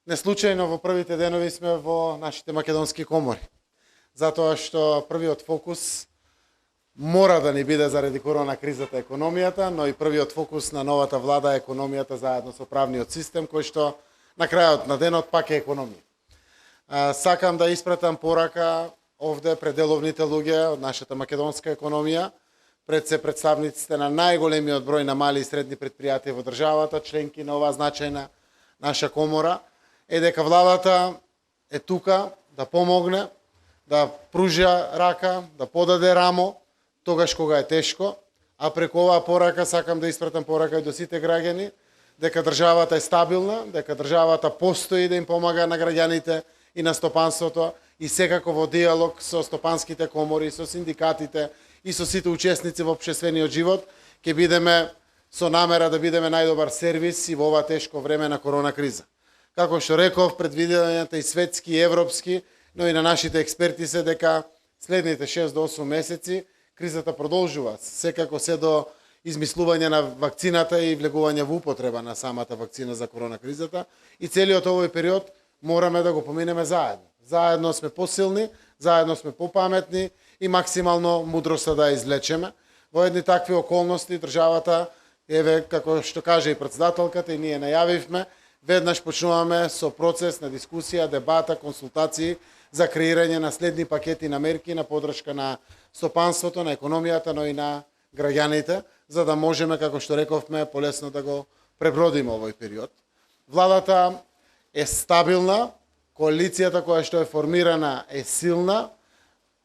Не случајно во првите денови сме во нашите македонски комори. Затоа што првиот фокус мора да ни биде заради корона кризата економијата, но и првиот фокус на новата влада е економијата заедно со правниот систем, кој што на крајот на денот пак е економија. Сакам да испратам порака овде пред деловните луѓе од нашата македонска економија, пред се представниците на најголемиот број на мали и средни предпријатија во државата, членки на оваа значајна наша комора, е дека владата е тука да помогне, да пружа рака, да подаде рамо, тогаш кога е тешко, а преку оваа порака сакам да испратам порака и до сите граѓани, дека државата е стабилна, дека државата постои да им помага на граѓаните и на стопанството и секако во диалог со стопанските комори, со синдикатите и со сите учесници во општествениот живот, ќе бидеме со намера да бидеме најдобар сервис и во ова тешко време на корона криза. Како што реков, предвидувањата и светски и европски, но и на нашите експерти се дека следните 6 до 8 месеци кризата продолжува, секако се до измислување на вакцината и влегување во употреба на самата вакцина за корона кризата и целиот овој период мораме да го поминеме заедно. Заедно сме посилни, заедно сме попаметни и максимално мудроста да извлечеме. Во едни такви околности државата, еве како што каже и претседателката и ние најавивме, веднаш почнуваме со процес на дискусија, дебата, консултации за креирање на следни пакети на мерки на подршка на стопанството, на економијата, но и на граѓаните, за да можеме, како што рековме, полесно да го пребродиме овој период. Владата е стабилна, коалицијата која што е формирана е силна,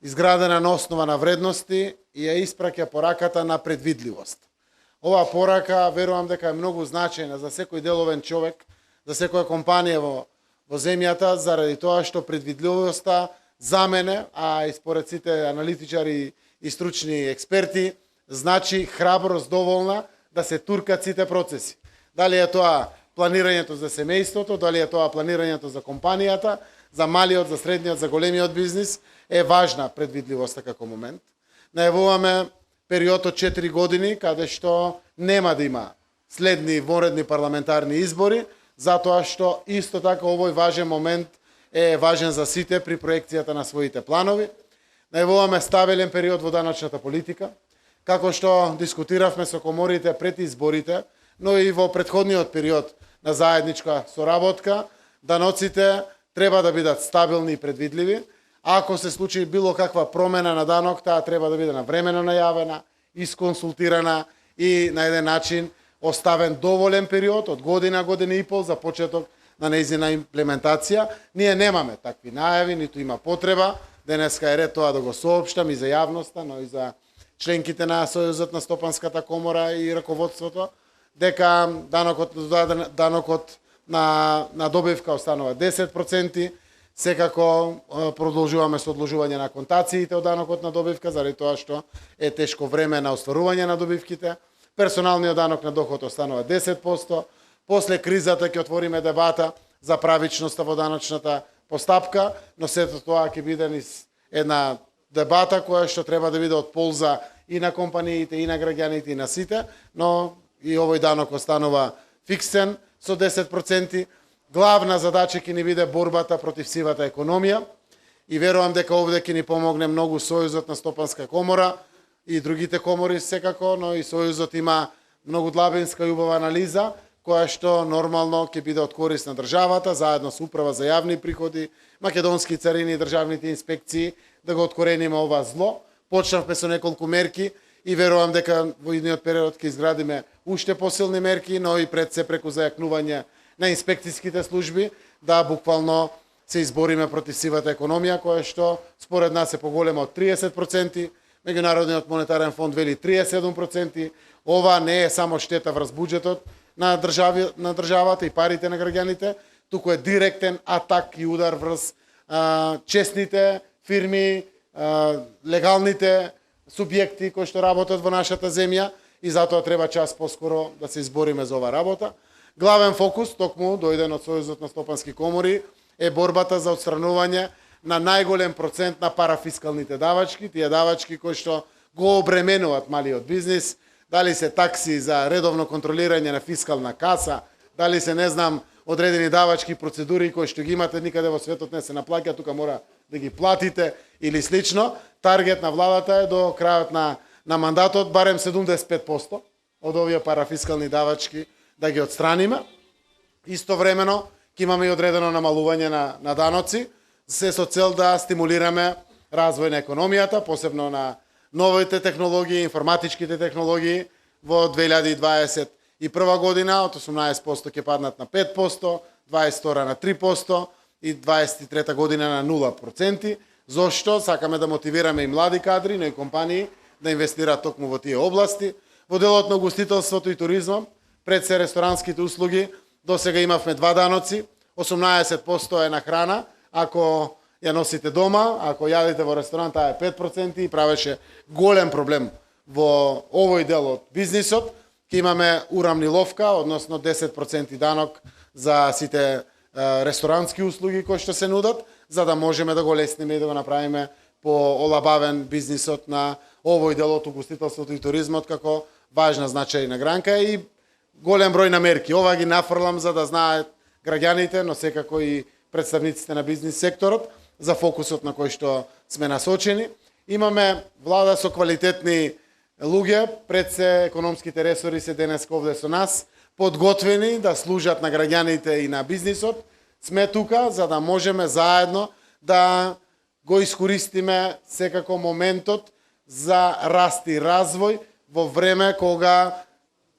изградена на основа на вредности и ја испраќа пораката на предвидливост. Оваа порака верувам дека е многу значајна за секој деловен човек, за секоја компанија во земјата, заради тоа што предвидливоста за мене, а и според сите аналитичари и стручни експерти, значи храброст доволна да се туркат сите процеси. Дали е тоа планирањето за семејството, дали е тоа планирањето за компанијата, за малиот, за средниот, за големиот бизнис, е важна предвидливоста како момент. Најавуваме период од 4 години, каде што нема да има следни воредни парламентарни избори, затоа што исто така овој важен момент е важен за сите при проекцијата на своите планови. Најавуваме стабилен период во даночната политика, како што дискутиравме со коморите пред изборите, но и во претходниот период на заедничка соработка, даноците треба да бидат стабилни и предвидливи. Ако се случи било каква промена на данок, таа треба да биде навремено најавена, исконсултирана и на еден начин оставен доволен период од година, година и пол за почеток на нејзина имплементација. Ние немаме такви најави, ниту има потреба. Денеска е ред тоа да го соопштам и за јавноста, но и за членките на Сојузот на Стопанската комора и раководството, дека данокот на добивка останува 10%, секако продолжуваме со одложување на контациите од данокот на добивка, заради тоа што е тешко време на остварување на добивките. Персоналниот данок на доход останува 10%. После кризата ќе отвориме дебата за правичноста во даночната постапка, но сето тоа ќе биде една дебата која што треба да биде од полза и на компаниите, и на граѓаните, и на сите, но и овој данок останува фиксен со 10%. Главна задача ќе ни биде борбата против сивата економија и верувам дека овде ќе ни помогне многу Сојузот на Стопанска комора и другите комори секако, но и Сојузот има многу длабинска и убава анализа, која што нормално ќе биде од корист на државата, заедно со Управа за јавни приходи, македонски царини и државните инспекции, да го откорениме ова зло. Почнавме со неколку мерки и верувам дека во идниот период ќе изградиме уште посилни мерки, но и пред се преку зајакнување на инспекцијските служби, да буквално се избориме против сивата економија, која што според нас е поголема од 30%, Меѓународниот монетарен фонд вели 37%. Ова не е само штета врз буџетот на државата и парите на граѓаните, туку е директен атак и удар врз честните фирми, легалните субјекти кои што работат во нашата земја и затоа треба час поскоро да се избориме за оваа работа. Главен фокус, токму дојден од Сојузот на Стопански комори, е борбата за отстранување на најголем процент на парафискалните давачки, тие давачки кои што го обременуваат малиот бизнис, дали се такси за редовно контролирање на фискална каса, дали се, не знам, одредени давачки процедури кои што ги имате никаде во светот не се наплаќа, тука мора да ги платите или слично. Таргет на владата е до крајот на мандатот барем 75% од овие парафискални давачки да ги отстраниме. Истовремено ќе имаме и одредено намалување на даноци, се со цел да стимулираме развој на економијата, посебно на новите технологии, информатичките технологии. Во 2021 година од 18% ќе паднат на 5%, 22 на 3% и 23 година на 0%. Зошто? Сакаме да мотивираме и млади кадри, но и компании да инвестираат токму во тие области. Во делот на угостителството и туризмом, пред се ресторанските услуги, до сега имавме два даноци, 18% е на храна, ако ја носите дома, ако јадите во ресторан, таа е 5% и правеше голем проблем во овој дел од бизнисот. Ќе имаме урамниловка, односно 10% данок за сите ресторански услуги кои што се нудат, за да можеме да го лесниме и да го направиме по-олабавен бизнисот на овој дел од угостителството и туризмот како важна значајна гранка и голем број на мерки. Ова ги нафрлам за да знаат граѓаните, но секако и представниците на бизнис секторот за фокусот на кој што сме насочени. Имаме влада со квалитетни луѓе, пред се економските ресори се денес овде со нас, подготвени да служат на граѓаните и на бизнисот. Сме тука за да можеме заедно да го искористиме секако моментот за раст и развој во време кога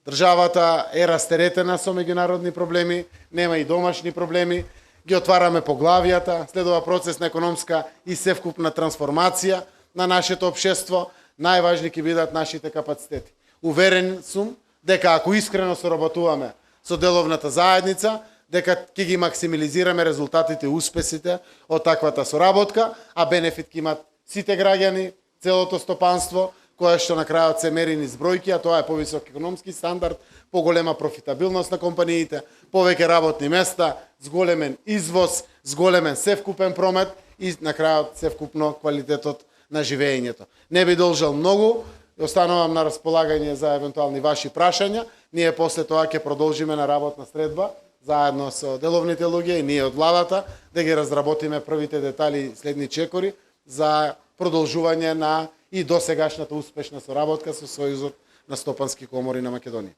државата е растеретена со меѓународни проблеми, нема и домашни проблеми, ги отвараме поглавијата, следува процес на економска и севкупна трансформација на нашето општество, најважни ќе бидат нашите капацитети. Уверен сум дека ако искрено соработуваме со деловната заедница, дека ќе ги максимализираме резултатите и успесите од таквата соработка, а бенефит ќе имат сите граѓани, целото стопанство, кое што на крајот се мери низ бројки, а тоа е повисок економски стандард, поголема профитабилност на компаниите, повеќе работни места, зголемен извоз, зголемен севкупен промет и на крајот севкупно квалитетот на живеењето. Не би должел многу, останувам на располагање за евентуални ваши прашања. Ние после тоа ќе продолжиме на работна средба заедно со деловните луѓе и ние од владата да ги разработиме првите детали следни чекори за продолжување на и досегашната успешна соработка со Сојузот на стопански комори на Македонија.